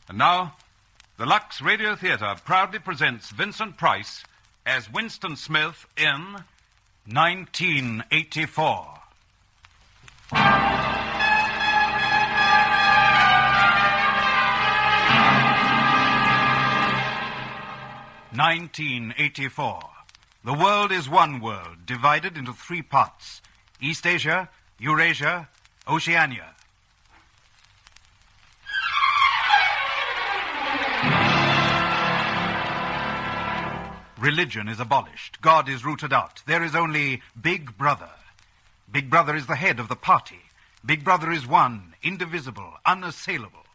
And now, the Lux Radio Theatre proudly presents Vincent Price as Winston Smith in 1984. 1984. The world is one world, divided into three parts: East Asia, Eurasia, Oceania. Religion is abolished. God is rooted out. There is only Big Brother. Big Brother is the head of the party. Big Brother is one, indivisible, unassailable.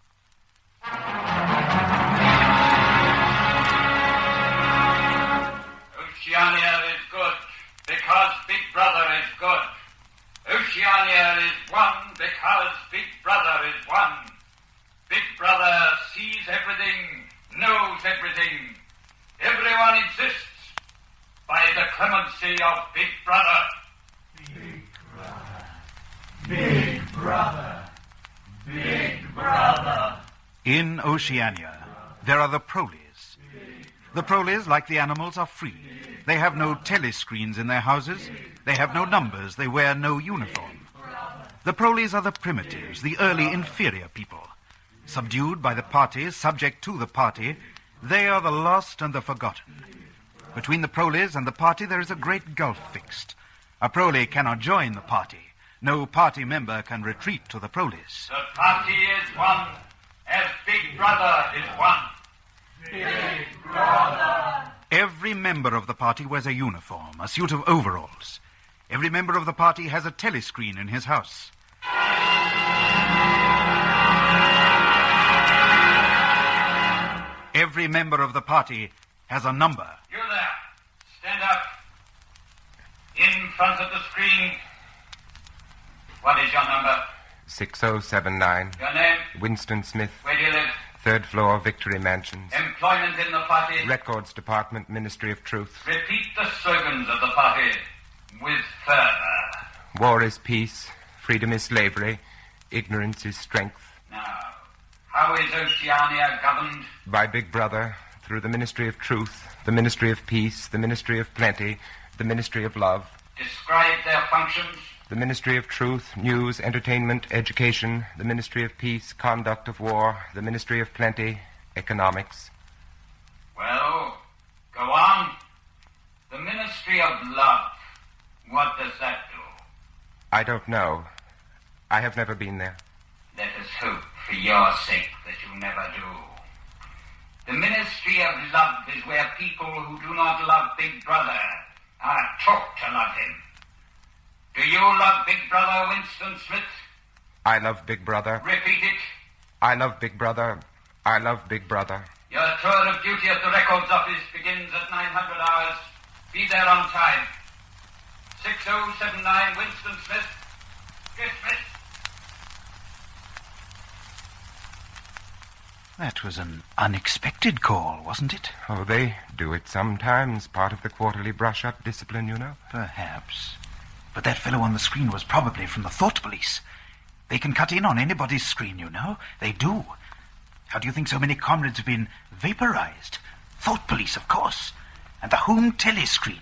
Oceania is good because Big Brother is good. Oceania is one because Big Brother is one. Big Brother sees everything, knows everything. Everyone exists by the clemency of Big Brother. Big Brother. Big Brother. Big Brother. In Oceania, there are the proles. The proles, like the animals, are free. They have no telescreens in their houses. They have no numbers. They wear no uniform. The proles are the primitives, the early inferior people. Subdued by the party, subject to the party, they are the lost and the forgotten. Between the proles and the party, there is a great gulf fixed. A prole cannot join the party. No party member can retreat to the proles. The party is one, as Big Brother is one. Big Brother. Every member of the party wears a uniform, a suit of overalls. Every member of the party has a telescreen in his house. Every member of the party has a number. You there, stand up. In front of the screen. What is your number? 6079. Your name? Winston Smith. Where do you live? Third floor, Victory Mansions. Employment in the party? Records Department, Ministry of Truth. Repeat the slogans of the party with fervor. War is peace. Freedom is slavery. Ignorance is strength. Now, how is Oceania governed? By Big Brother, through the Ministry of Truth, the Ministry of Peace, the Ministry of Plenty, the Ministry of Love. Describe their functions. The Ministry of Truth, News, Entertainment, Education, the Ministry of Peace, Conduct of War, the Ministry of Plenty, Economics. Well, go on. The Ministry of Love. What does that do? I don't know. I have never been there. Let us hope for your sake that you never do. The Ministry of Love is where people who do not love Big Brother are taught to love him. Do you love Big Brother, Winston Smith? I love Big Brother. Repeat it. I love Big Brother. I love Big Brother. Your tour of duty at the records office begins at 900 hours. Be there on time. 6079 Winston Smith. Dismissed. That was an unexpected call, wasn't it? Oh, they do it sometimes. Part of the quarterly brush-up discipline, you know. Perhaps. But that fellow on the screen was probably from the Thought Police. They can cut in on anybody's screen, you know. They do. How do you think so many comrades have been vaporized? Thought Police, of course. And the home telescreen.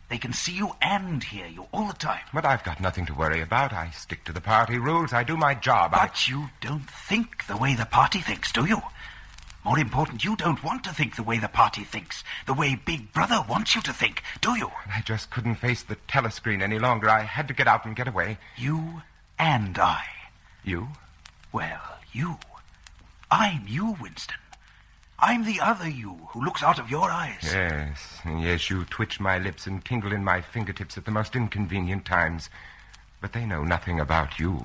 They can see you and hear you all the time. But I've got nothing to worry about. I stick to the party rules. I do my job. But you don't think the way the party thinks, do you? More important, you don't want to think the way the party thinks, the way Big Brother wants you to think, do you? I just couldn't face the telescreen any longer. I had to get out and get away. You and I. You? Well, you. I'm you, Winston. I'm the other you who looks out of your eyes. Yes, you twitch my lips and tingle in my fingertips at the most inconvenient times. But they know nothing about you.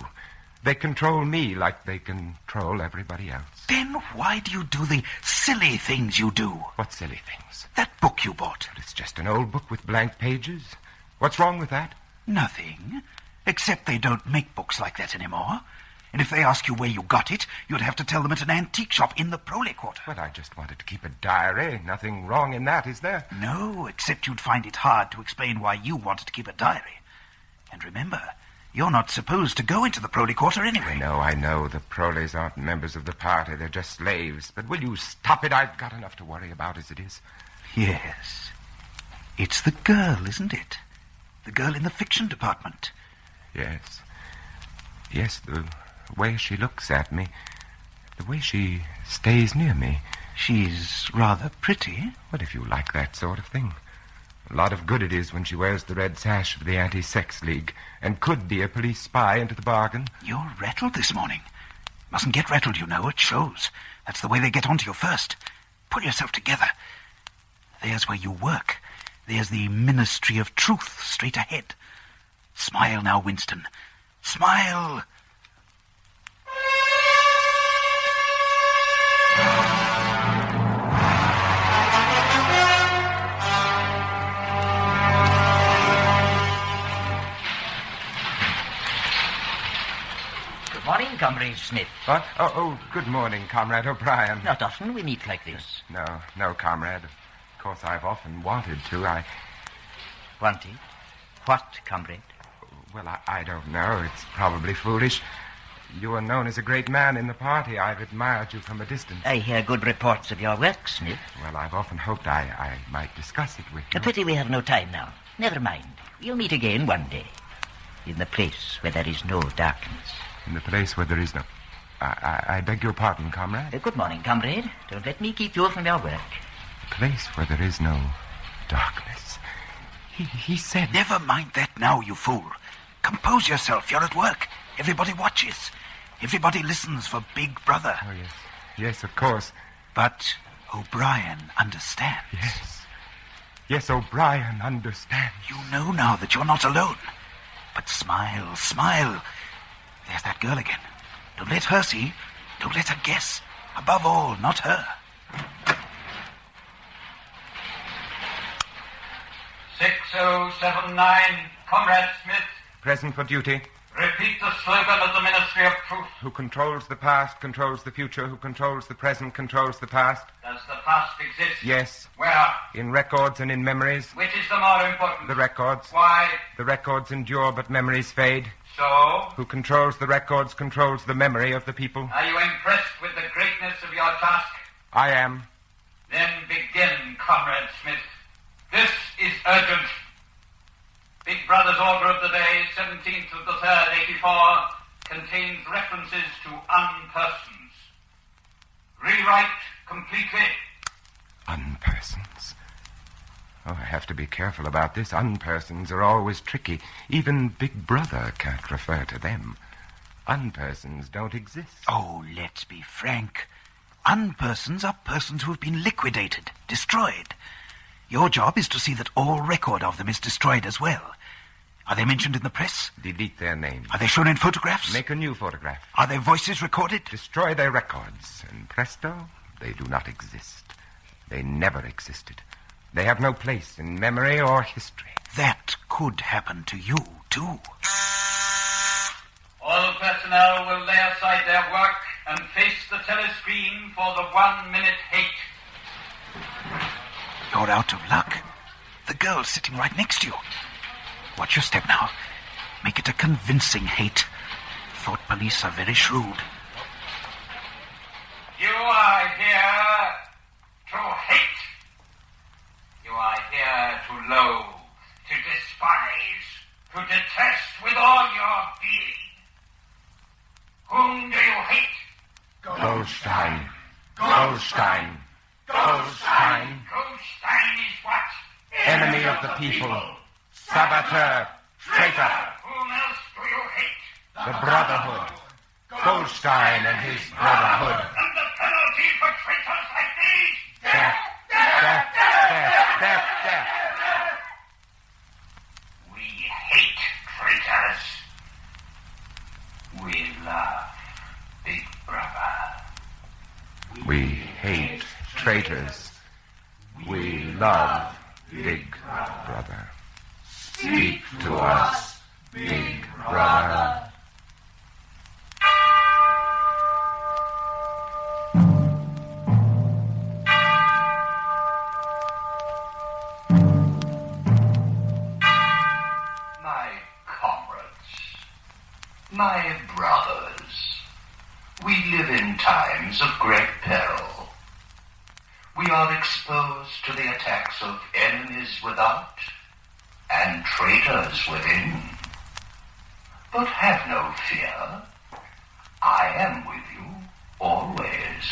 They control me like they control everybody else. Then why do you do the silly things you do? What silly things? That book you bought. But it's just an old book with blank pages. What's wrong with that? Nothing. Except they don't make books like that anymore. And if they ask you where you got it, you'd have to tell them at an antique shop in the Prole Quarter. But I just wanted to keep a diary. Nothing wrong in that, is there? No, except you'd find it hard to explain why you wanted to keep a diary. And remember, You're not supposed to go into the Prolly Quarter anyway. I know. The Proleys aren't members of the party. They're just slaves. But will you stop it? I've got enough to worry about as it is. Yes. It's the girl, isn't it? The girl in the fiction department. Yes. Yes, the way she looks at me. The way she stays near me. She's rather pretty. Well, if you like that sort of thing. A lot of good it is when she wears the red sash of the Anti-Sex League and could be a police spy into the bargain. You're rattled this morning. Mustn't get rattled, you know. It shows. That's the way they get onto you first. Pull yourself together. There's where you work. There's the Ministry of Truth straight ahead. Smile now, Winston. Smile. Good morning, Comrade Smith. What? Oh, good morning, Comrade O'Brien. Not often we meet like this. No, Comrade. Of course, I've often wanted to. Wanted? What, Comrade? Well, I don't know. It's probably foolish. You are known as a great man in the party. I've admired you from a distance. I hear good reports of your work, Smith. Well, I've often hoped I might discuss it with you. A pity we have no time now. Never mind. We'll meet again one day. In the place where there is no darkness. In the place where there is no... I beg your pardon, Comrade. Good morning, Comrade. Don't let me keep you from your work. A place where there is no darkness. He said... Never mind that now, you fool. Compose yourself. You're at work. Everybody watches. Everybody listens for Big Brother. Oh, yes. Yes, of course. But O'Brien understands. Yes, O'Brien understands. You know now that you're not alone. But smile, smile. There's that girl again. Don't let her see. Don't let her guess. Above all, not her. 6079, Comrade Smith. Present for duty. Repeat the slogan of the Ministry of Truth. Who controls the past, controls the future. Who controls the present, controls the past. Does the past exist? Yes. Where? In records and in memories. Which is the more important? The records. Why? The records endure, but memories fade. So? Who controls the records, controls the memory of the people. Are you impressed with the greatness of your task? I am. Then begin, Comrade Smith. This is urgent. Big Brother's order of the day, 17th of the 3rd, 84, contains references to unpersons. Rewrite completely. Unpersons. Oh, I have to be careful about this. Unpersons are always tricky. Even Big Brother can't refer to them. Unpersons don't exist. Oh, let's be frank. Unpersons are persons who have been liquidated, destroyed. Your job is to see that all record of them is destroyed as well. Are they mentioned in the press? Delete their names. Are they shown in photographs? Make a new photograph. Are their voices recorded? Destroy their records. And presto, they do not exist. They never existed. They have no place in memory or history. That could happen to you, too. All personnel will lay aside their work and face the telescreen for the 1-minute hate. You're out of luck. The girl's sitting right next to you. Watch your step now. Make it a convincing hate. Thought police are very shrewd. You are here to hate. You are here to loathe, to despise, to detest with all your being. Whom do you hate? Goldstein. Goldstein. Goldstein. Goldstein is what? Enemy of the people. Saboteur. Traitor. Whom else do you hate? The Brotherhood. Goldstein and his Brotherhood. And the penalty for traitors like these? Death. Death. Death. Death. Death. We hate traitors. We love Big Brother. We hate traitors. We love Big Brother. Speak to us, Big Brother. My comrades, times of great peril. We are exposed to the attacks of enemies without and traitors within. But have no fear. I am with you always.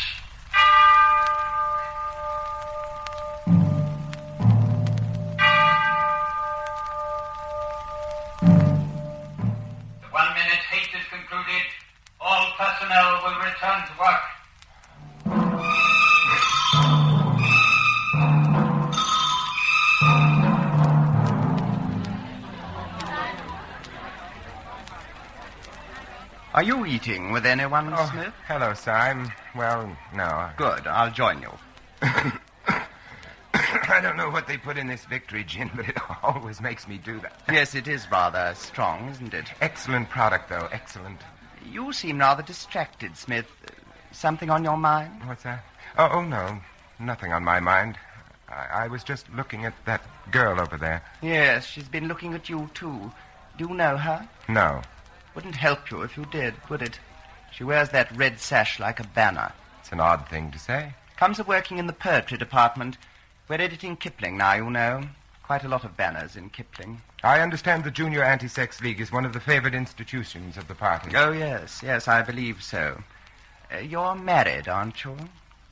The 1 minute hate is concluded. All personnel will return to work. Are you eating with anyone, Oh, Smith? hello, sir. No. Good, I'll join you. I don't know what they put in this victory gin, but it always makes me do that. Yes, it is rather strong, isn't it? Excellent product, though. Excellent. You seem rather distracted, Smith. Something on your mind? What's that? Oh, no. Nothing on my mind. I was just looking at that girl over there. Yes, she's been looking at you, too. Do you know her? No. Wouldn't help you if you did, would it? She wears that red sash like a banner. It's an odd thing to say. Comes of working in the poetry department. We're editing Kipling now, you know. Quite a lot of banners in Kipling. I understand the Junior Anti-Sex League is one of the favored institutions of the party. Oh, yes, I believe so. You're married, aren't you?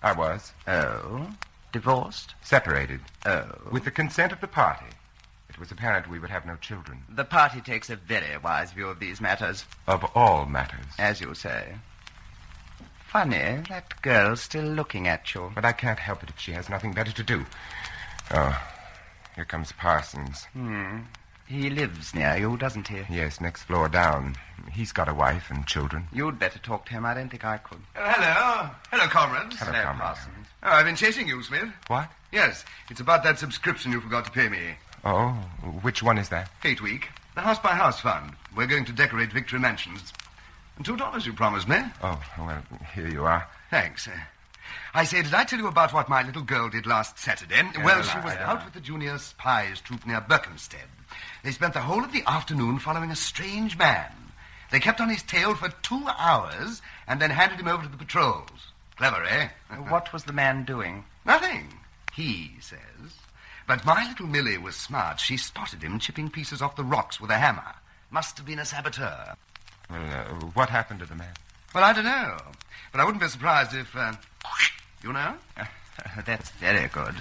I was. Oh? Divorced? Separated. Oh. With the consent of the party. It was apparent we would have no children. The party takes a very wise view of these matters. Of all matters. As you say. Funny, that girl's still looking at you. But I can't help it if she has nothing better to do. Oh, here comes Parsons. He lives near you, doesn't he? Yes, next floor down. He's got a wife and children. You'd better talk to him. I don't think I could. Hello. Hello, comrades. Hello, No, comrade. Parsons. Oh, I've been chasing you, Smith. What? Yes, it's about that subscription you forgot to pay me. Oh, which one is that? Hate Week. The House by House Fund. We're going to decorate Victory Mansions. And $2 you promised me. Oh, well, here you are. Thanks. I say, did I tell you about what my little girl did last Saturday? Well, she was out with the junior spies troop near Berkhamsted. They spent the whole of the afternoon following a strange man. They kept on his tail for 2 hours and then handed him over to the patrols. Clever, eh? What was the man doing? Nothing, he says. But my little Millie was smart. She spotted him chipping pieces off the rocks with a hammer. Must have been a saboteur. Well, what happened to the man? Well, I don't know. But I wouldn't be surprised if, you know? That's very good.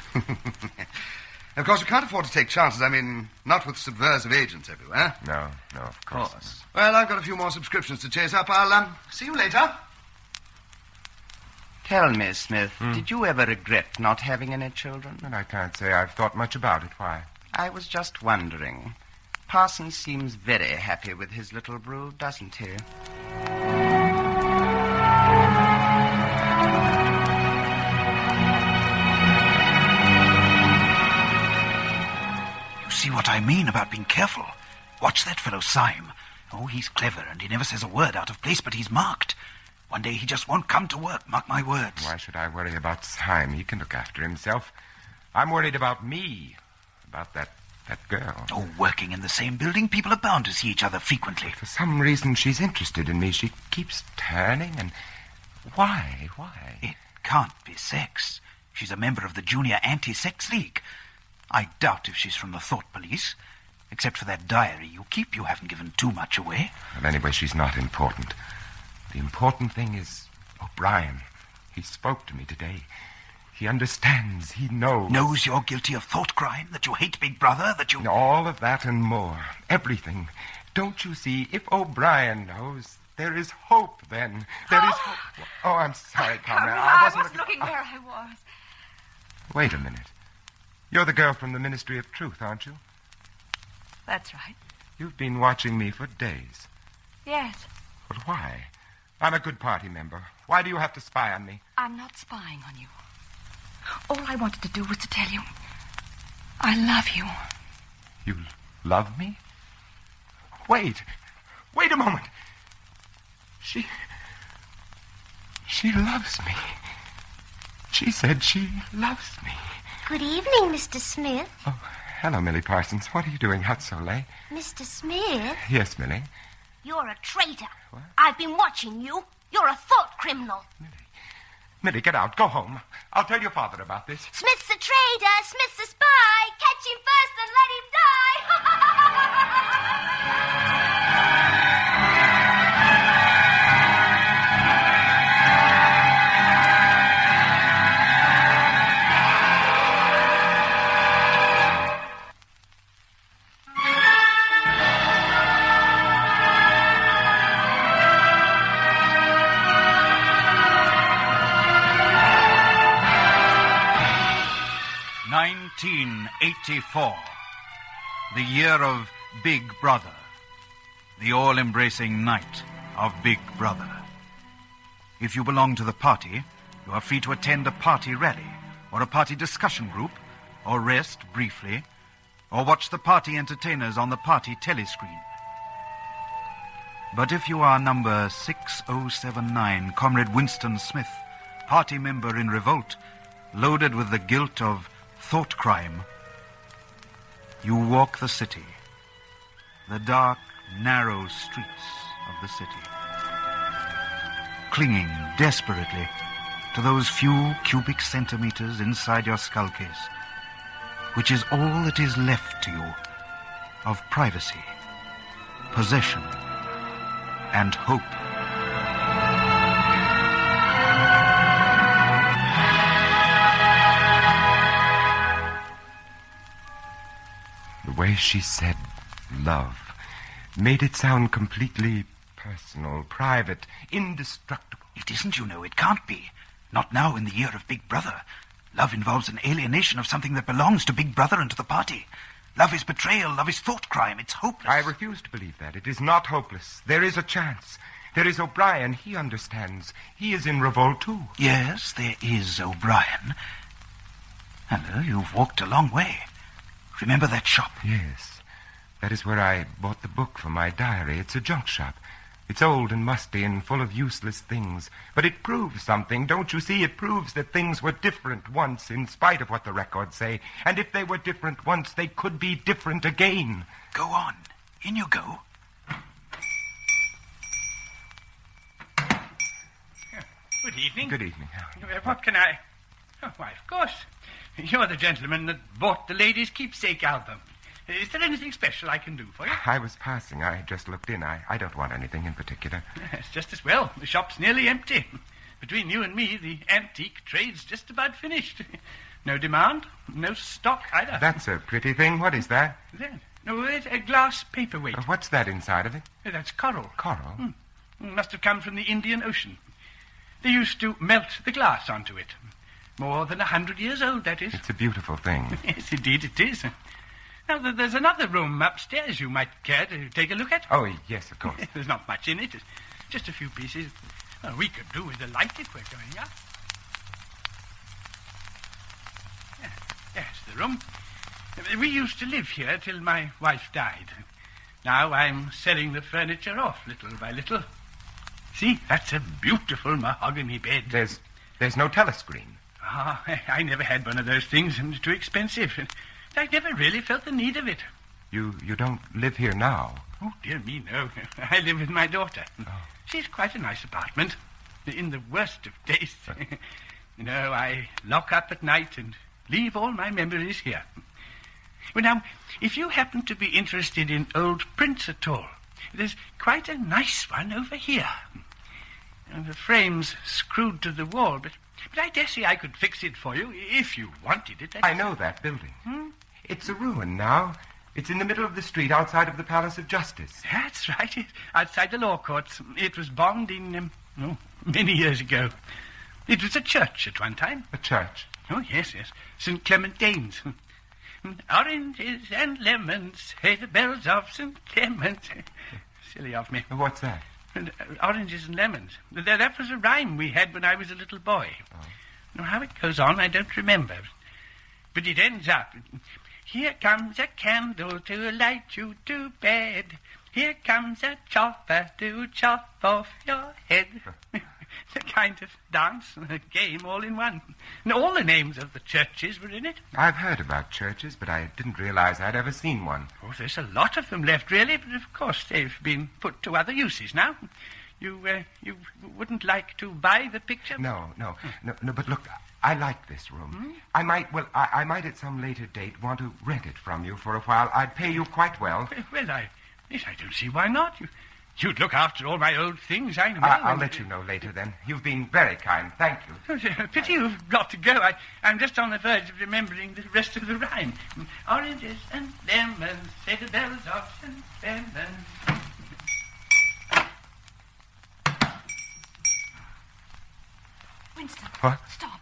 Of course, we can't afford to take chances. I mean, not with subversive agents everywhere. No, of course. Well, I've got a few more subscriptions to chase up. I'll, see you later. Tell me, Smith, did you ever regret not having any children? And I can't say I've thought much about it. Why? I was just wondering. Parsons seems very happy with his little brood, doesn't he? You see what I mean about being careful? Watch that fellow, Syme. Oh, he's clever, and he never says a word out of place, but he's marked. One day he just won't come to work, mark my words. Why should I worry about Syme? He can look after himself. I'm worried about me. About that girl. Oh, working in the same building, people are bound to see each other frequently. For some reason, she's interested in me. She keeps turning and... Why? It can't be sex. She's a member of the Junior Anti-Sex League. I doubt if she's from the Thought Police. Except for that diary you keep, you haven't given too much away. Well, anyway, she's not important. The important thing is O'Brien. He spoke to me today. He understands. He knows. Knows you're guilty of thought crime, that you hate Big Brother, that you... All of that and more. Everything. Don't you see? If O'Brien knows, there is hope then. There is hope. Oh, I'm sorry, Comrade. I wasn't looking where I was. Wait a minute. You're the girl from the Ministry of Truth, aren't you? That's right. You've been watching me for days. Yes. But why? I'm a good party member. Why do you have to spy on me? I'm not spying on you. All I wanted to do was to tell you I love you. You love me? Wait a moment. She loves me. She said she loves me. Good evening, Mr. Smith. Oh, hello, Millie Parsons. What are you doing out so late? Mr. Smith? Yes, Millie. You're a traitor. What? I've been watching you. You're a thought criminal. Millie, get out. Go home. I'll tell your father about this. Smith's a traitor. Smith's a spy. Catch him first and let him die. 1984, the year of Big Brother, the all-embracing night of Big Brother. If you belong to the party, you are free to attend a party rally, or a party discussion group, or rest briefly, or watch the party entertainers on the party telescreen. But if you are number 6079, Comrade Winston Smith, party member in revolt, loaded with the guilt of thought crime, you walk the city, the dark, narrow streets of the city, clinging desperately to those few cubic centimeters inside your skull case, which is all that is left to you of privacy, possession, and hope. The way she said love made it sound completely personal, private, indestructible. It isn't, you know. It can't be. Not now in the year of Big Brother. Love involves an alienation of something that belongs to Big Brother and to the party. Love is betrayal. Love is thought crime. It's hopeless. I refuse to believe that. It is not hopeless. There is a chance. There is O'Brien. He understands. He is in revolt, too. Yes, there is O'Brien. Hello, you've walked a long way. Remember that shop? Yes. That is where I bought the book for my diary. It's a junk shop. It's old and musty and full of useless things. But it proves something, don't you see? It proves that things were different once, in spite of what the records say. And if they were different once, they could be different again. Go on. In you go. Good evening. Good evening. What can I... Oh, why, of course. You're the gentleman that bought the Ladies' Keepsake album. Is there anything special I can do for you? I was passing. I just looked in. I don't want anything in particular. It's just as well. The shop's nearly empty. Between you and me, the antique trade's just about finished. No demand, no stock either. That's a pretty thing. What is that? That? No, it's a glass paperweight. What's that inside of it? That's coral. Coral? Must have come from the Indian Ocean. They used to melt the glass onto it. More than 100 years old, that is. It's a beautiful thing. Yes, indeed it is. Now, there's another room upstairs you might care to take a look at. Oh, yes, of course. There's not much in it. Just a few pieces. Well, we could do with a light if we're going up. Yes, the room. We used to live here till my wife died. Now I'm selling the furniture off little by little. See, that's a beautiful mahogany bed. There's no telescreen. Ah, I never had one of those things. It's too expensive. I never really felt the need of it. You don't live here now? Oh, dear me, no. I live with my daughter. Oh. She's quite a nice apartment, in the worst of tastes. No, I lock up at night and leave all my memories here. Well, now, if you happen to be interested in old prints at all, there's quite a nice one over here. The frame's screwed to the wall, but I dare say I could fix it for you if you wanted it. I know that building. It's a ruin now. It's in the middle of the street outside of the Palace of Justice. That's right. Outside the law courts. It was bombed in, many years ago. It was a church at one time. A church? Oh, yes. St. Clement Danes. Oranges and lemons, hey, the bells of St. Clement. Silly of me. What's that? Oranges and lemons. That was a rhyme we had when I was a little boy. Oh. Now, how it goes on, I don't remember. But it ends up, here comes a candle to light you to bed. Here comes a chopper to chop off your head. It's a kind of dance, a game all in one. And all the names of the churches were in it. I've heard about churches, but I didn't realize I'd ever seen one. Oh, there's a lot of them left, really, but of course they've been put to other uses now. You wouldn't like to buy the picture? No, but look, I like this room. I might at some later date want to rent it from you for a while. I'd pay you quite well. Well, I don't see why not. You'd look after all my old things, I know. I'll let you know later, then. You've been very kind. Thank you. Pity you've got to go. I'm just on the verge of remembering the rest of the rhyme. Oranges and lemons, say the bells of St. Clemens. Winston. What? Stop.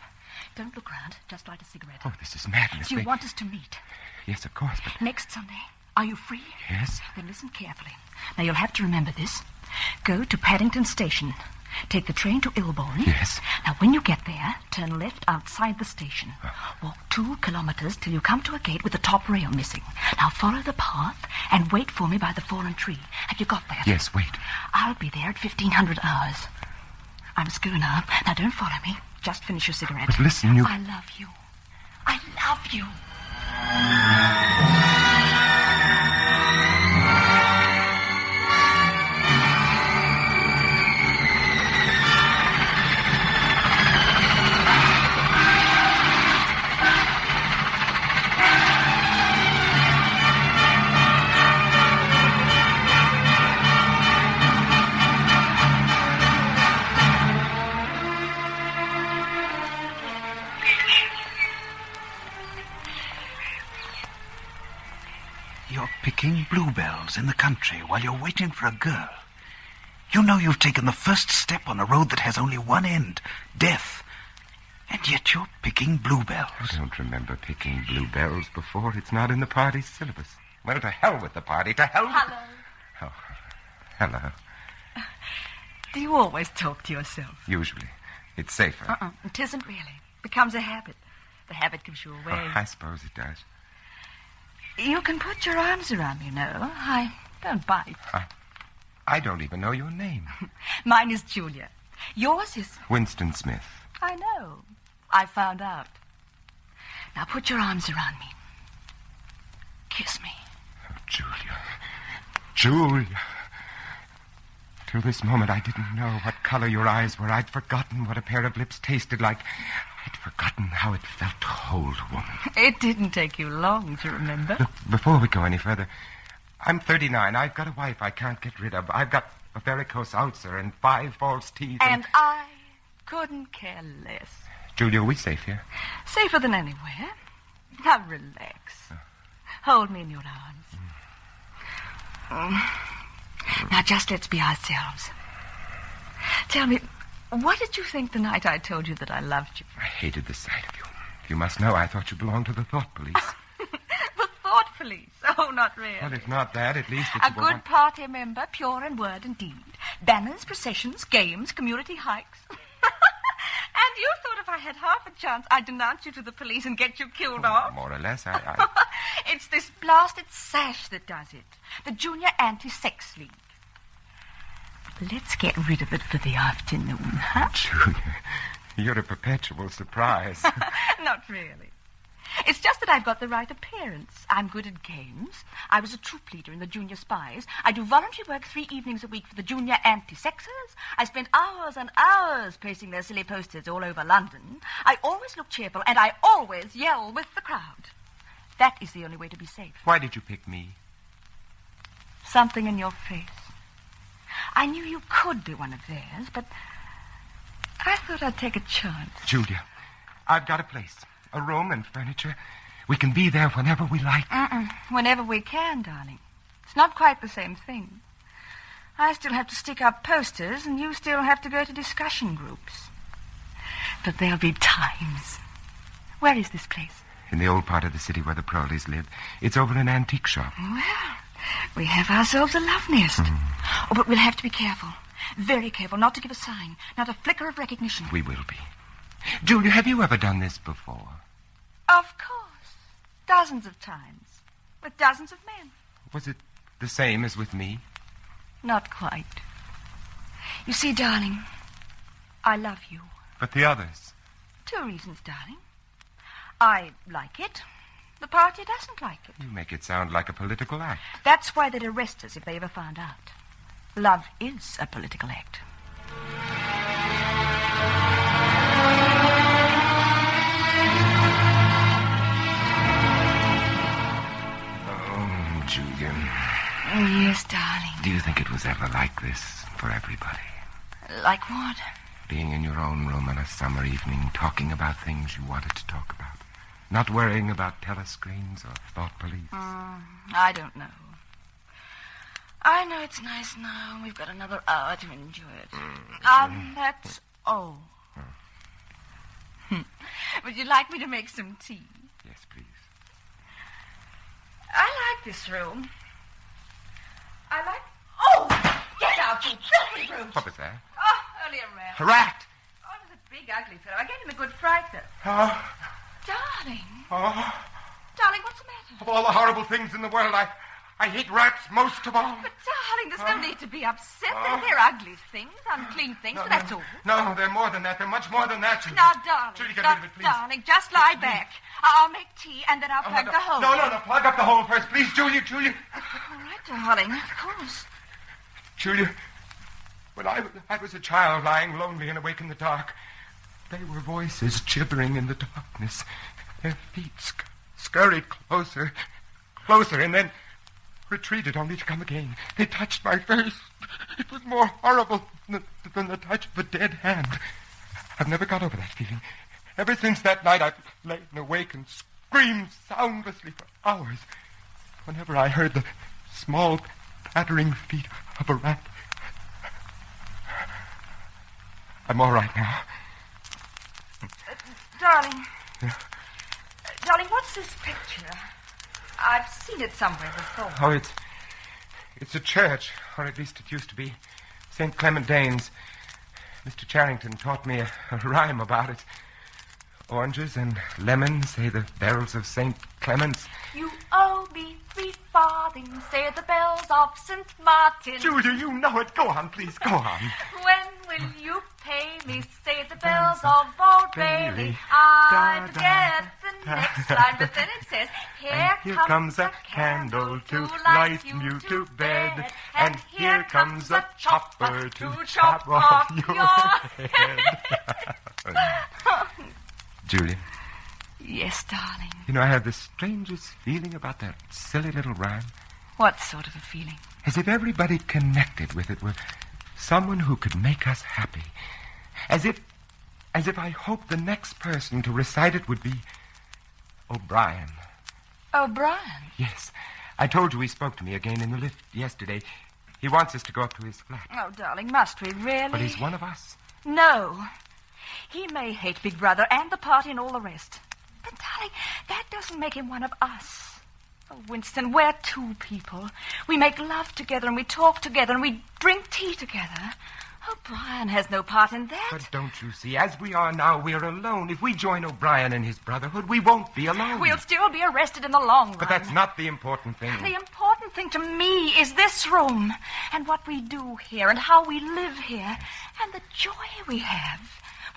Don't look round. Just light a cigarette. Oh, this is madness. Do you want us to meet? Yes, of course, but... Next Sunday. Are you free? Yes. Then listen carefully. Now, you'll have to remember this. Go to Paddington Station. Take the train to Ilborne. Yes. Now, when you get there, turn left outside the station. Walk 2 kilometers till you come to a gate with the top rail missing. Now, follow the path and wait for me by the fallen tree. Have you got that? Yes, wait. I'll be there at 1500 hours. I must go now. Now, don't follow me. Just finish your cigarette. But listen, I love you. I love you. You're picking bluebells in the country while you're waiting for a girl. You know you've taken the first step on a road that has only one end, death. And yet you're picking bluebells. I don't remember picking bluebells before. It's not in the party's syllabus. Well, to hell with the party. To hell with... Hello. Oh, hello. Do you always talk to yourself? Usually. It's safer. It isn't really. Becomes a habit. The habit gives you away. Oh, I suppose it does. You can put your arms around me, you know. I don't bite. I don't even know your name. Mine is Julia. Yours is... Winston Smith. I know. I found out. Now put your arms around me. Kiss me. Oh, Julia. Julia. Till this moment, I didn't know what color your eyes were. I'd forgotten what a pair of lips tasted like. I'd forgotten how it felt to hold a woman. It didn't take you long to remember. Look, before we go any further, I'm 39. I've got a wife I can't get rid of. I've got a varicose ulcer and 5 false teeth. And I couldn't care less. Julia, are we safe here? Safer than anywhere. Now relax. Hold me in your arms. Now just let's be ourselves. Tell me, what did you think the night I told you that I loved you? I hated the sight of you. You must know I thought you belonged to the thought police. The thought police? Oh, not really. Well, if not that, at least it's a good party member, pure in word and deed. Banners, processions, games, community hikes. And you thought if I had half a chance, I'd denounce you to the police and get you killed off? More or less, It's this blasted sash that does it. The Junior Anti-Sex League. Let's get rid of it for the afternoon, huh? Julia, you're a perpetual surprise. Not really. It's just that I've got the right appearance. I'm good at games. I was a troop leader in the Junior Spies. I do voluntary work 3 evenings a week for the Junior Anti-Sexers. I spend hours and hours pasting their silly posters all over London. I always look cheerful, and I always yell with the crowd. That is the only way to be safe. Why did you pick me? Something in your face. I knew you could be one of theirs, but I thought I'd take a chance. Julia, I've got a place. A room and furniture. We can be there whenever we like. Whenever we can, darling. It's not quite the same thing. I still have to stick up posters, and you still have to go to discussion groups. But there'll be times. Where is this place? In the old part of the city where the Proleys live. It's over an antique shop. Well, we have ourselves a love nest. Oh, but we'll have to be careful. Very careful not to give a sign. Not a flicker of recognition. We will be. Julia, have you ever done this before? Of course. Dozens of times. With dozens of men. Was it the same as with me? Not quite. You see, darling, I love you. But the others? 2 reasons, darling. I like it. The party doesn't like it. You make it sound like a political act. That's why they'd arrest us if they ever found out. Love is a political act. Oh, Julian. Yes, darling. Do you think it was ever like this for everybody? Like what? Being in your own room on a summer evening, talking about things you wanted to talk about. Not worrying about telescreens or thought police. I don't know. I know it's nice now. We've got another hour to enjoy it. That's all. Would you like me to make some tea? Yes, please. I like this room. Oh! Get out, you filthy brute! What was that? Oh, only a rat. A rat! Oh, it was a big, ugly fellow. I gave him a good fright, though. Oh. Darling. Oh. Darling, what's the matter? Of all the horrible things in the world, I hate rats most of all. But, darling, there's no need to be upset. They're ugly things, unclean things, but that's all. No, they're more than that. They're much more than that. Now, darling. Julie, get rid of it, please. Darling, just lie back. I'll make tea, and then I'll plug the hole. No. Plug up the hole first, please, Julia. All right, darling, of course. Julia, when I was a child lying lonely and awake in the dark, they were voices gibbering in the darkness. Their feet scurried closer, and then retreated only to come again. They touched my face. It was more horrible than the touch of a dead hand. I've never got over that feeling. Ever since that night, I've lain awake and screamed soundlessly for hours. Whenever I heard the small, pattering feet of a rat. I'm all right now. Darling. Yeah. Darling, what's this picture? I've seen it somewhere before. Oh, it's a church, or at least it used to be. St. Clement Danes. Mr. Charrington taught me a rhyme about it. Oranges and lemons, say the bells of St. Clement's. You owe me 3 farthings, say the bells of St. Martin. Julia, you know it. Go on, please, go on. When will you pay me, say the bells of Old Bailey. I forget the next line, but then it says, Here comes a candle to light you to bed, and here comes a chopper to chop off your head. Julia. Yes, darling. You know, I have the strangest feeling about that silly little rhyme. What sort of a feeling? As if everybody connected with it were someone who could make us happy. As if I hoped the next person to recite it would be O'Brien. O'Brien? Yes. I told you he spoke to me again in the lift yesterday. He wants us to go up to his flat. Oh, darling, must we really? But he's one of us. No. He may hate Big Brother and the party and all the rest. But, darling, that doesn't make him one of us. Oh, Winston, we're 2 people. We make love together and we talk together and we drink tea together. O'Brien has no part in that. But don't you see, as we are now, we're alone. If we join O'Brien and his brotherhood, we won't be alone. We'll still be arrested in the long run. But that's not the important thing. The important thing to me is this room and what we do here and how we live here and the joy we have.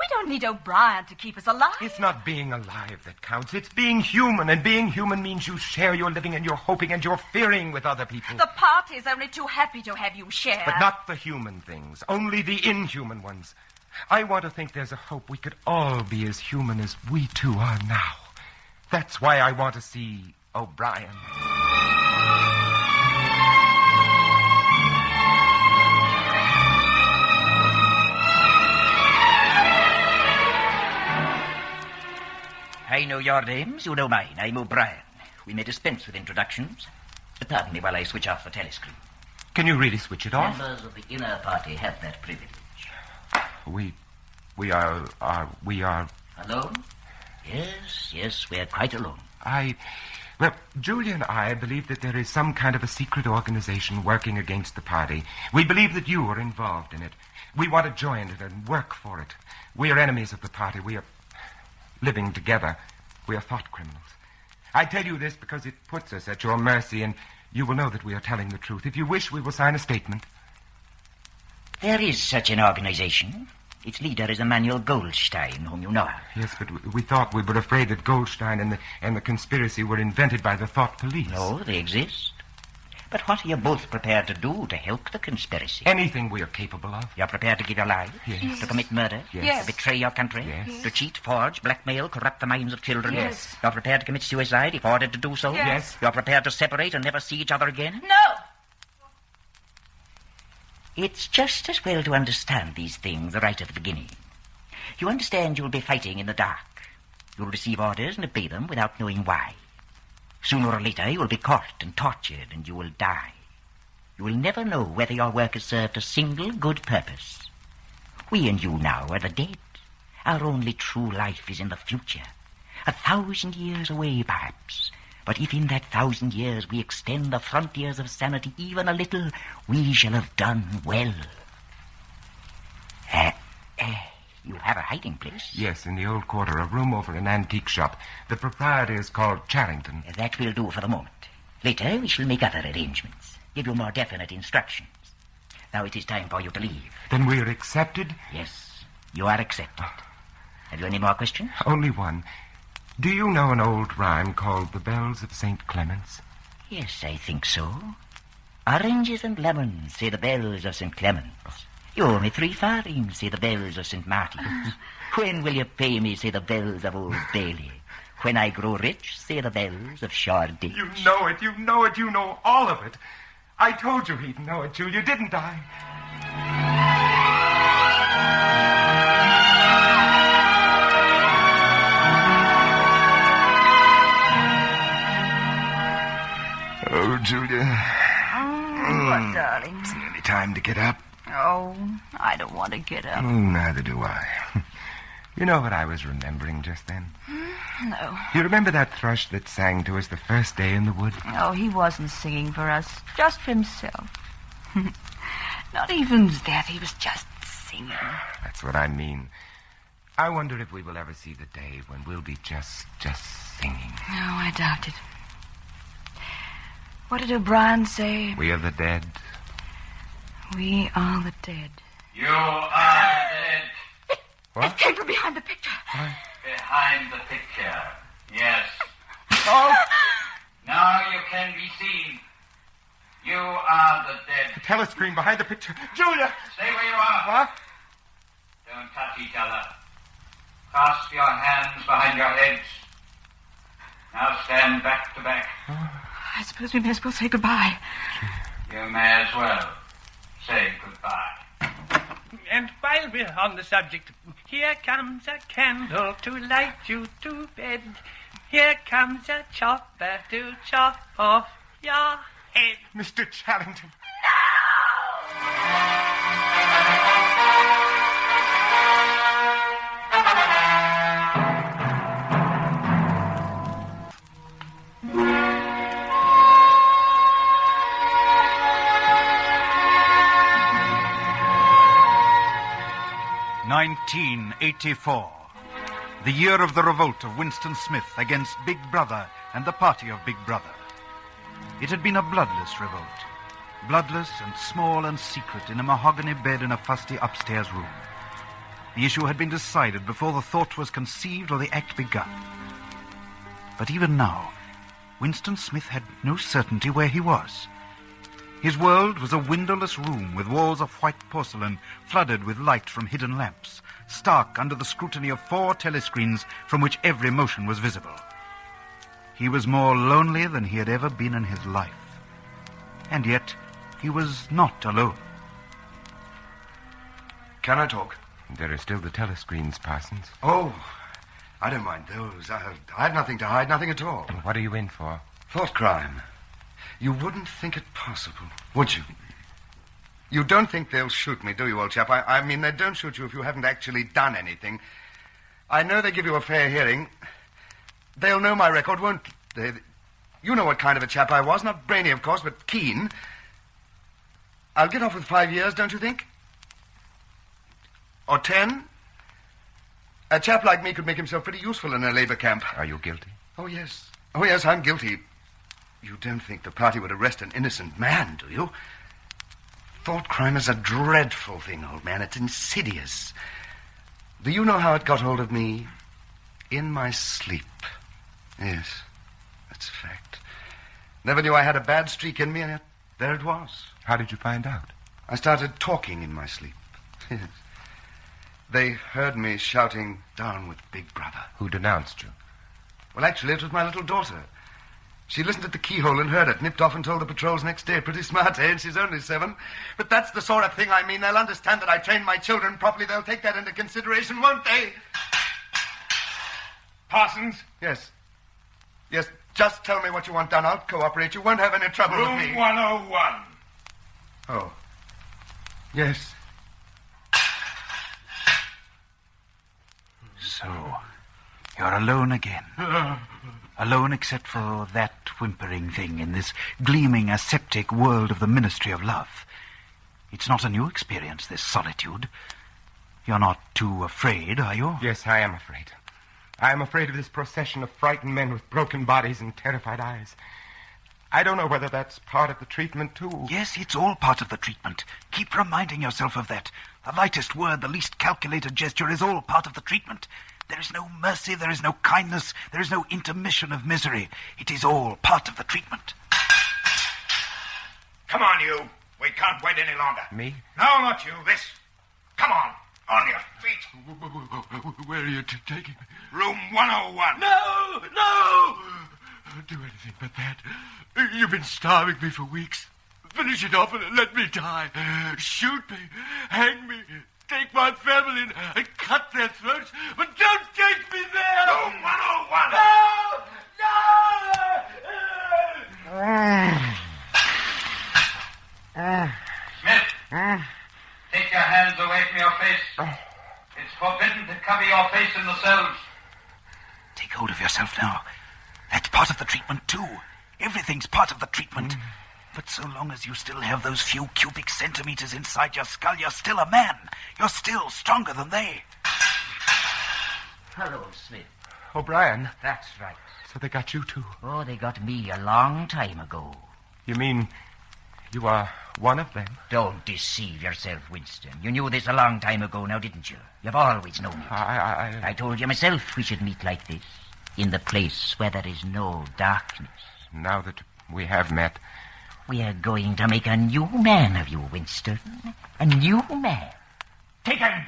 We don't need O'Brien to keep us alive. It's not being alive that counts. It's being human. And being human means you share your living and your hoping and your fearing with other people. The party's only too happy to have you share. But not the human things. Only the inhuman ones. I want to think there's a hope we could all be as human as we 2 are now. That's why I want to see O'Brien. I know your names, you know mine. I'm O'Brien. We may dispense with introductions. Pardon me while I switch off the telescreen. Can you really switch it off? Members of the inner party have that privilege. We are... Alone? Yes, we're quite alone. Well, Julia and I believe that there is some kind of a secret organization working against the party. We believe that you are involved in it. We want to join it and work for it. We are enemies of the party. We are living together. We are thought criminals. I tell you this because it puts us at your mercy, and you will know that we are telling the truth. If you wish, we will sign a statement. There is such an organization. Its leader is Emmanuel Goldstein, whom you know. Yes, but we thought we were afraid that Goldstein and the conspiracy were invented by the thought police. No, they exist. But what are you both prepared to do to help the conspiracy? Anything we are capable of. You're prepared to give your lives? Yes. To commit murder? Yes. To betray your country? Yes. To cheat, forge, blackmail, corrupt the minds of children? Yes. You're prepared to commit suicide if ordered to do so? Yes. You're prepared to separate and never see each other again? No! It's just as well to understand these things right at the beginning. You understand you'll be fighting in the dark. You'll receive orders and obey them without knowing why. Sooner or later, you will be caught and tortured, and you will die. You will never know whether your work has served a single good purpose. We and you now are the dead. Our only true life is in the future. 1,000 years away, perhaps. But if in that 1,000 years we extend the frontiers of sanity even a little, we shall have done well. You have a hiding place? Yes, in the old quarter, a room over an antique shop. The proprietor is called Charrington. That will do for the moment. Later, we shall make other arrangements, give you more definite instructions. Now it is time for you to leave. Then we are accepted? Yes, you are accepted. Have you any more questions? Only one. Do you know an old rhyme called The Bells of St. Clement's? Yes, I think so. Oranges and lemons, say the bells of St. Clement's. You owe me 3 farthings, say the bells of St. Martin's. When will you pay me, say the bells of Old Bailey. When I grow rich, say the bells of Shoreditch. You know it, you know it, you know all of it. I told you he'd know it, Julia, didn't I? Oh, Julia. What, darling? It's nearly time to get up. Oh, I don't want to get up. Neither do I. You know what I was remembering just then? No. You remember that thrush that sang to us the first day in the wood? Oh, he wasn't singing for us, just for himself. Not even that, he was just singing. That's what I mean. I wonder if we will ever see the day when we'll be just singing. No, I doubt it. What did O'Brien say? We are the dead. We are the dead. You are dead. What? It came from behind the picture. Behind the picture, yes. Oh! Now you can be seen. You are the dead. The telescreen behind the picture. Julia! Stay where you are. What? Don't touch each other. Clasp your hands behind your heads. Now stand back to back. I suppose we may as well say goodbye. You may as well say goodbye. And while we're on the subject, here comes a candle to light you to bed. Here comes a chopper to chop off your head. Mr. Charrington. No. 1984. The year of the revolt of Winston Smith against Big Brother and the party of Big Brother. It had been a bloodless revolt. Bloodless and small and secret in a mahogany bed in a fusty upstairs room. The issue had been decided before the thought was conceived or the act begun. But even now, Winston Smith had no certainty where he was. His world was a windowless room with walls of white porcelain flooded with light from hidden lamps, stark under the scrutiny of 4 telescreens from which every motion was visible. He was more lonely than he had ever been in his life. And yet, he was not alone. Can I talk? There are still the telescreens, Parsons. Oh, I don't mind those. I have nothing to hide, nothing at all. What are you in for? Thought crime. You wouldn't think it possible, would you? You don't think they'll shoot me, do you, old chap? I mean, they don't shoot you if you haven't actually done anything. I know they give you a fair hearing. They'll know my record, won't they? You know what kind of a chap I was. Not brainy, of course, but keen. I'll get off with 5 years, don't you think? Or 10? A chap like me could make himself pretty useful in a labor camp. Are you guilty? Oh, yes. Oh, yes, I'm guilty. You don't think the party would arrest an innocent man, do you? Thought crime is a dreadful thing, old man. It's insidious. Do you know how it got hold of me? In my sleep. Yes, that's a fact. Never knew I had a bad streak in me, and yet There it was. How did you find out? I started talking in my sleep. Yes. They heard me shouting, "Down with Big Brother." Who denounced you? Well, actually, it was my little daughter. She listened at the keyhole and heard it, nipped off and told the patrols next day. Pretty smart, eh? And she's only 7. But that's the sort of thing I mean. They'll understand that I trained my children properly. They'll take that into consideration, won't they? Parsons? Yes. Yes, just tell me what you want done. I'll cooperate. You won't have any trouble with me. Room 101. Oh. Yes. So, you're alone again. Alone except for that whimpering thing in this gleaming aseptic world of the Ministry of Love. It's not a new experience, this solitude. You're not too afraid, are you? Yes, I am afraid. I am afraid of this procession of frightened men with broken bodies and terrified eyes. I don't know whether that's part of the treatment, too. Yes, it's all part of the treatment. Keep reminding yourself of that. The lightest word, the least calculated gesture is all part of the treatment. There is no mercy, there is no kindness, there is no intermission of misery. It is all part of the treatment. Come on, you. We can't wait any longer. Me? No, not you. This. Come on. On your feet. Where are you taking me? Room 101. No! Don't do anything but that. You've been starving me for weeks. Finish it off and let me die. Shoot me. Hang me. Take my family and cut their throats. But don't take me there. Room 101. No! Smith, take your hands away from your face. It's forbidden to cover your face in the cells. Take hold of yourself now. That's part of the treatment, too. Everything's part of the treatment. But so long as you still have those few cubic centimeters inside your skull, you're still a man. You're still stronger than they. Hello, Smith. O'Brien. That's right. So they got you, too. Oh, they got me a long time ago. You mean you are one of them? Don't deceive yourself, Winston. You knew this a long time ago now, didn't you? You've always known it. I told you myself we should meet like this, in the place where there is no darkness. Now that we have met, we are going to make a new man of you, Winston. A new man. Take him!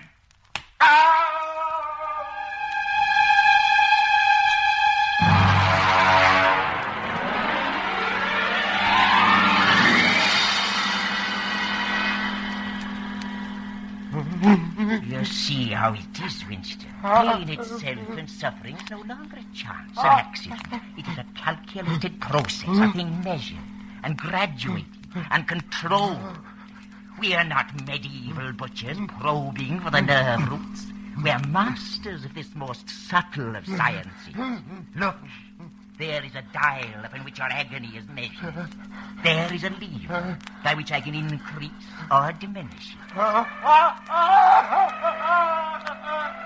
You see how it is, Winston. Pain itself and suffering is no longer a chance, an accident. It is a calculated process, a thing measured and graduated and controlled. We are not medieval butchers probing for the nerve roots. We are masters of this most subtle of sciences. Look, there is a dial upon which our agony is measured. There is a lever by which I can increase or diminish it.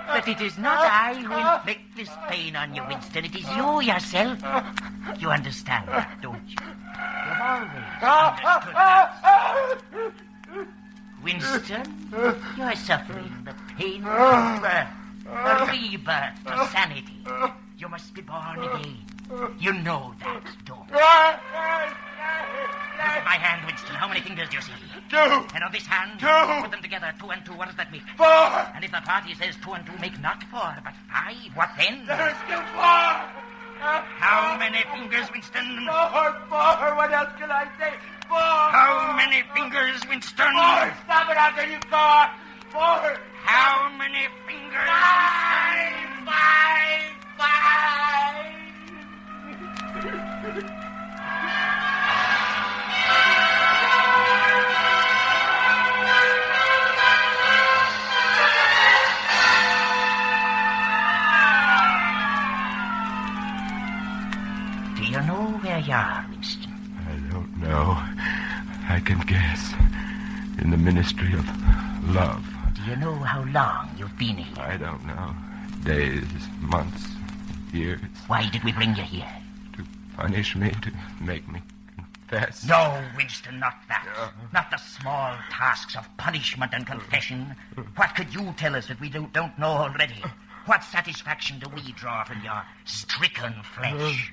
But it is not I who inflict this pain on you, Winston. It is you yourself. You understand that, don't you? You've always understood that. Winston, you are suffering the pain of birth, the rebirth of sanity. You must be born again. You know that, don't you? Look at my hand, Winston. How many fingers do you see? 2. And on this hand, 2. Put them together. 2 and 2. What does that make? 4. And if the party says 2 and 2 make not 4, but 5, what then? There is still 4. How many fingers, Winston? 4. What else can I say? 4. How many fingers, Winston? 4. Stop it, I'll tell you 4. 4. How many fingers? 5. 5. Do you know where you are, Winston? I don't know. I can guess. In the Ministry of Love. Do you know how long you've been here? I don't know. Days, months, years. Why did we bring you here? To punish me, to make me confess. No, Winston, not that. Not the small tasks of punishment and confession. What could you tell us that we don't know already? What satisfaction do we draw from your stricken flesh?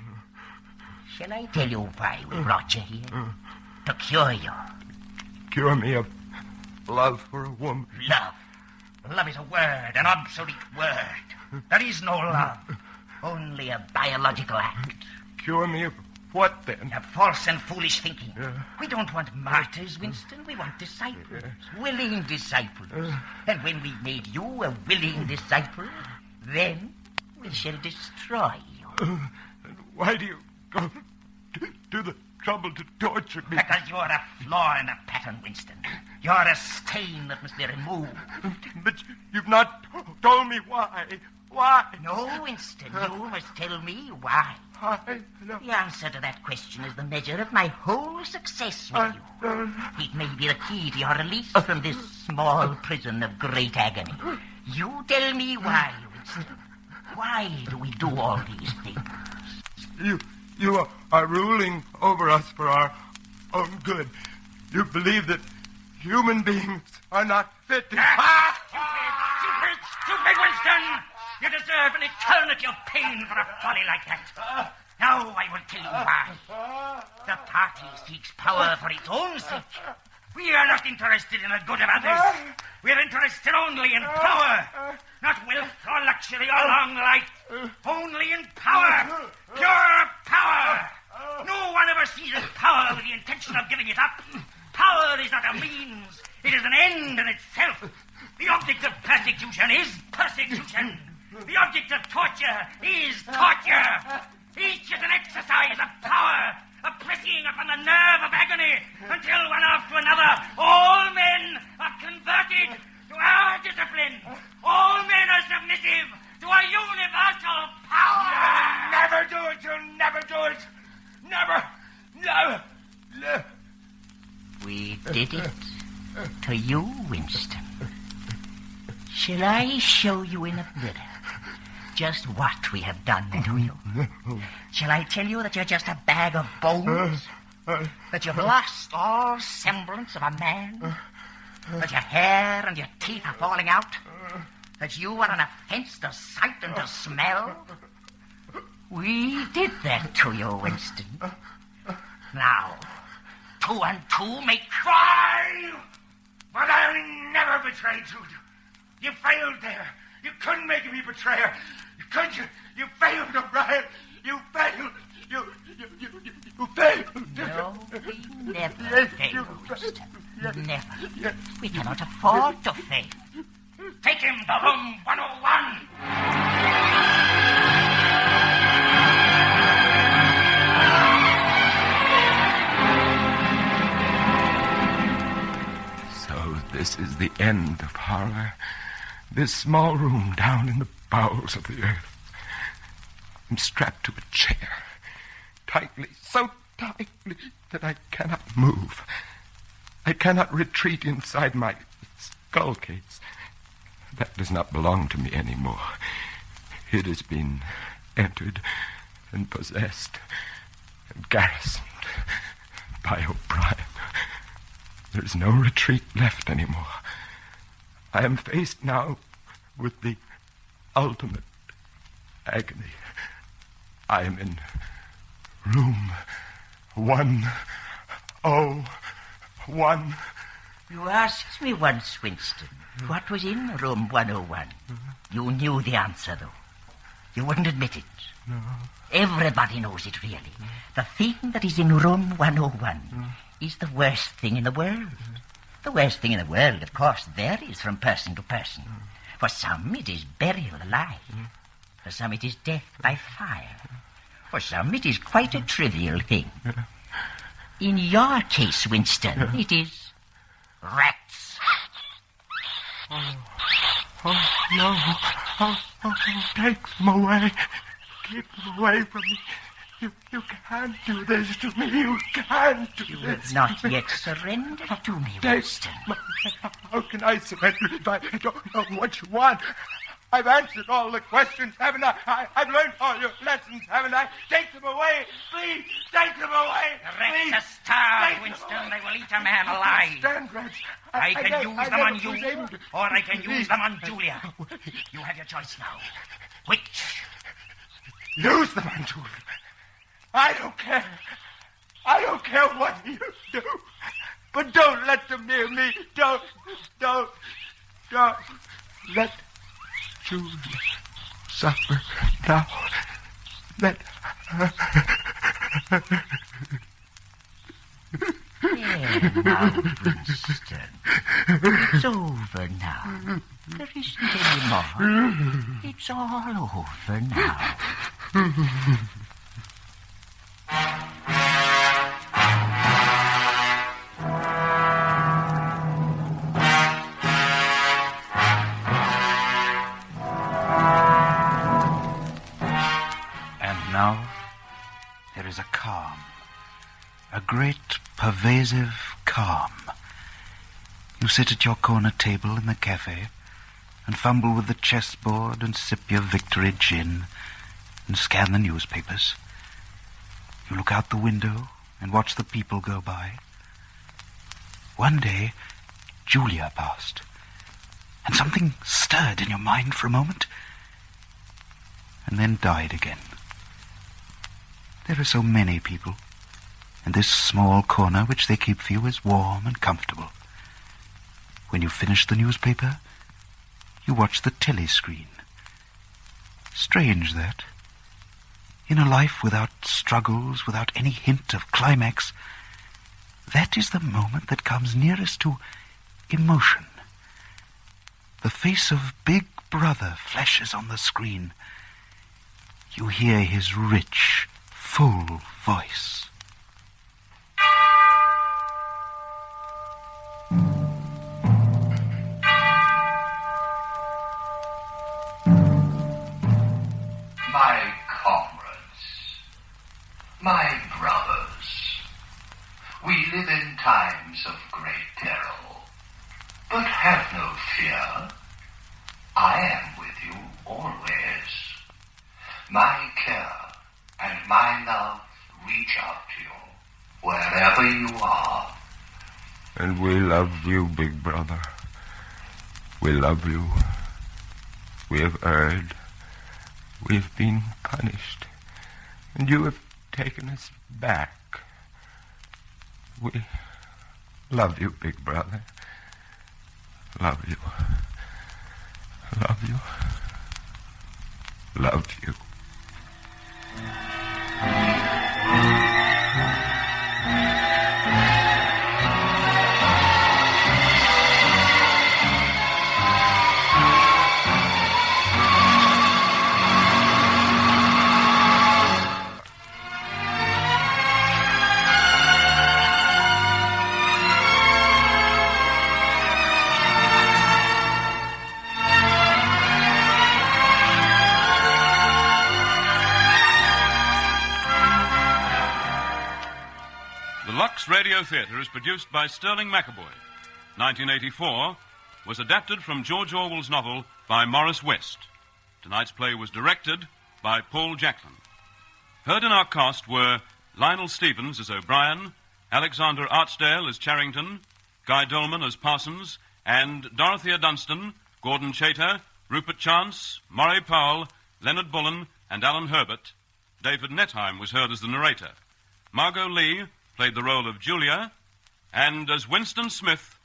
Shall I tell you why we brought you here? To cure you. Cure me of love for a woman. Love. Love is a word, an obsolete word. There is no love. Only a biological act. Cure me of what, then? A false and foolish thinking. We don't want martyrs, Winston. We want disciples. Willing disciples. And when we've made you a willing disciple, then we shall destroy you. And why do you go to the trouble to torture me? Because you're a flaw in the pattern, Winston. You're a stain that must be removed. But you've not told me why. Why? No, Winston, you must tell me why. No. The answer to that question is the measure of my whole success with you. It may be the key to your release from this small prison of great agony. You tell me why, Winston. Why do we do all these things? You are ruling over us for our own good. You believe that human beings are not fit to... Stupid, Winston! You deserve an eternity of pain for a folly like that. Now I will tell you why. The party seeks power for its own sake. We are not interested in the good of others. We are interested only in power. Not wealth or luxury or long life. Only in power. Pure power. No one ever seizes power with the intention of giving it up. Power is not a means. It is an end in itself. The object of persecution is persecution. The object of torture is torture. Each is an exercise of power, a pressing upon the nerve of agony, until one after another all men are converted to our discipline. All men are submissive to our universal power. You'll never do it. You'll never do it. Never. Never. We did it to you, Winston. Shall I show you in a mirror just what we have done to you? Shall I tell you that you're just a bag of bones? That you've lost all semblance of a man? That your hair and your teeth are falling out? That you are an offense to sight and to smell? We did that to you, Winston. Now, 2 and 2 make 5! But I'll never betray you. You failed there. You couldn't make me betrayer. Could you? You failed, O'Brien. You failed. You failed. No, we never fail, Winston. Never. We cannot afford to fail. Take him to room 101. So this is the end of horror. This small room down in the bowels of the earth. I'm strapped to a chair, tightly, so tightly that I cannot move. I cannot retreat inside my skull case. That does not belong to me anymore. It has been entered and possessed and garrisoned by O'Brien. There is no retreat left anymore. I am faced now with the ultimate agony. I am in room 101. You asked me once, Winston, what was in room 101. You knew the answer, though. You wouldn't admit it. No. Everybody knows it, really. The thing that is in room 101 is the worst thing in the world. The worst thing in the world, of course, varies from person to person. For some, it is burial alive. For some, it is death by fire. For some, it is quite a trivial thing. In your case, Winston, it is rats. Oh, no. Take them away. Keep them away from me. You can't do this to me. You can't do You this. have not yet surrendered to me, Winston. How can I surrender if I don't know what you want? I've answered all the questions, haven't I? I've learned all your lessons, haven't I? Take them away, please. Take them away. The rats are starved, Winston. They will eat a man alive. Stand, rats. I can use them on you, or I can use them on Julia. You have your choice now. Which? Use them on Julia. I don't care. I don't care what you do. But don't let them near me. Don't let Julia suffer now. Let her. There now, Vincent. It's over now. There isn't any more. It's all over now. And now there is a calm. A great, pervasive calm. You sit at your corner table in the cafe and fumble with the chessboard and sip your victory gin and scan the newspapers. You look out the window and watch the people go by. One day, Julia passed, and something stirred in your mind for a moment and then died again. There are so many people, and this small corner which they keep for you is warm and comfortable. When you finish the newspaper, you watch the telescreen. Strange that. In a life without struggles, without any hint of climax, that is the moment that comes nearest to emotion. The face of Big Brother flashes on the screen. You hear his rich, full voice. My comrades, my brothers, we live in times of great peril, but have no fear. I am with you always. My care and my love reach out to you wherever you are. And we love you, Big Brother. We love you. We have erred. We have been punished. And you have taken us back. We love you, Big Brother. Love you. Love you. Love you. Radio Theatre is produced by Sterling McAvoy. 1984 was adapted from George Orwell's novel by Morris West. Tonight's play was directed by Paul Jacklin. Heard in our cast were Lionel Stevens as O'Brien, Alexander Archdale as Charrington, Guy Dolman as Parsons, and Dorothea Dunstan, Gordon Chater, Rupert Chance, Murray Powell, Leonard Bullen, and Alan Herbert. David Netheim was heard as the narrator. Margot Lee played the role of Julia, and as Winston Smith,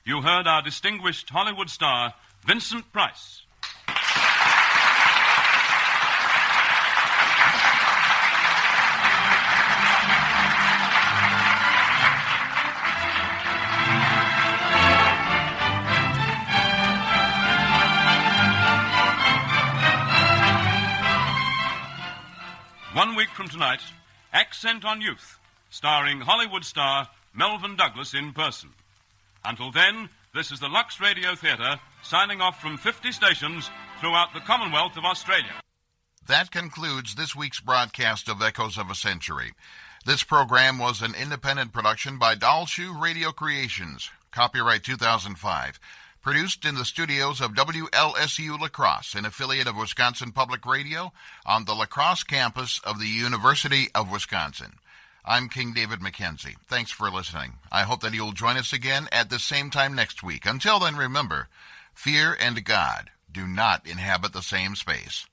you heard our distinguished Hollywood star, Vincent Price. One week from tonight, Accent on Youth, starring Hollywood star Melvyn Douglas in person. Until then, this is the Lux Radio Theatre, signing off from 50 stations throughout the Commonwealth of Australia. That concludes this week's broadcast of Echoes of a Century. This program was an independent production by Dalshoe Radio Creations, copyright 2005, produced in the studios of WLSU La Crosse, an affiliate of Wisconsin Public Radio, on the La Crosse campus of the University of Wisconsin. I'm King David Mackenzie. Thanks for listening. I hope that you'll join us again at the same time next week. Until then, remember, fear and God do not inhabit the same space.